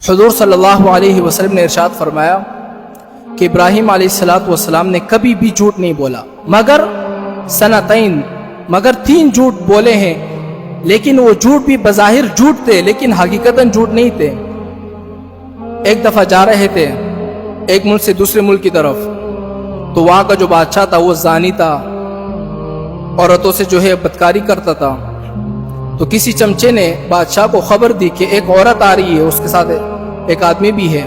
حضور صلی اللہ علیہ وسلم نے ارشاد فرمایا کہ ابراہیم علیہ السلام نے کبھی بھی جھوٹ نہیں بولا مگر 3 جھوٹ بولے ہیں، لیکن وہ جھوٹ بھی بظاہر جھوٹ تھے لیکن حقیقتاً جھوٹ نہیں تھے۔ ایک دفعہ جا رہے تھے ایک ملک سے دوسرے ملک کی طرف، تو وہاں کا جو بادشاہ تھا وہ زانی تھا، عورتوں سے جو ہے بدکاری کرتا تھا۔ تو کسی چمچے نے بادشاہ کو خبر دی کہ ایک عورت آ رہی ہے، اس کے ساتھ ایک آدمی بھی ہے۔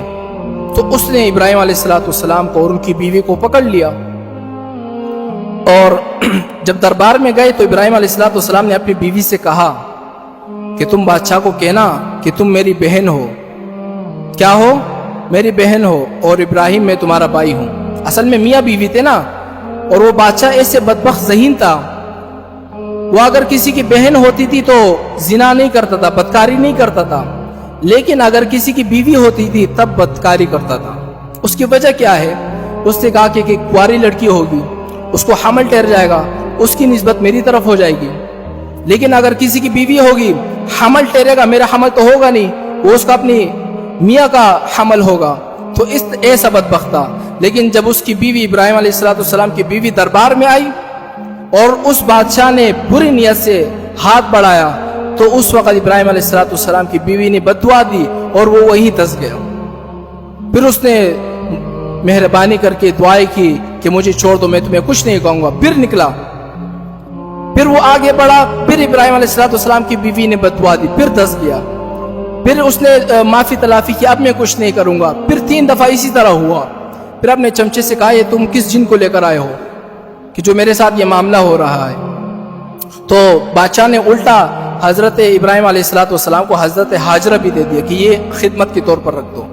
تو اس نے ابراہیم علیہ السلام کو اور ان کی بیوی کو پکڑ لیا، اور جب دربار میں گئے تو ابراہیم علیہ السلام نے اپنی بیوی سے کہا کہ تم بادشاہ کو کہنا کہ تم میری بہن ہو، کیا ہو؟ میری بہن ہو، اور ابراہیم میں تمہارا بھائی ہوں۔ اصل میں میاں بیوی تھے نا، اور وہ بادشاہ ایسے بدبخت ذہین تھا، وہ اگر کسی کی بہن ہوتی تھی تو زنا نہیں کرتا تھا، بدکاری نہیں کرتا تھا، لیکن اگر کسی کی بیوی ہوتی تھی تب بدکاری کرتا تھا۔ اس کی وجہ کیا ہے؟ اس نے کہا کہ ایک کواری لڑکی ہوگی، اس کو حمل ٹھہر جائے گا، اس کی نسبت میری طرف ہو جائے گی، لیکن اگر کسی کی بیوی ہوگی حمل ٹھہرے گا، میرا حمل تو ہوگا نہیں، وہ اس کا اپنی میاں کا حمل ہوگا۔ تو ایسا بدبخت تھا۔ لیکن جب اس کی بیوی ابراہیم علیہ السلام کی بیوی دربار میں آئی اور اس بادشاہ نے بری نیت سے ہاتھ بڑھایا، تو اس وقت ابراہیم علیہ السلام کی بیوی نے بد دعا دی اور وہ وہیں دھس گیا۔ پھر اس نے مہربانی کر کے دعائیں کی کہ مجھے چھوڑ دو، میں تمہیں کچھ نہیں کہوں گا۔ پھر نکلا، پھر وہ آگے بڑھا، پھر ابراہیم علیہ السلام کی بیوی نے بد دعا دی، پھر دھس گیا۔ پھر اس نے معافی تلافی کی، اب میں کچھ نہیں کروں گا۔ پھر 3 دفعہ اسی طرح ہوا۔ پھر اپنے چمچے سے کہا یہ تم کس جن کو لے کر آئے ہو کہ جو میرے ساتھ یہ معاملہ ہو رہا ہے؟ تو بادشاہ نے الٹا حضرت ابراہیم علیہ السلام کو حضرت ہاجرہ بھی دے دیا کہ یہ خدمت کے طور پر رکھ دو۔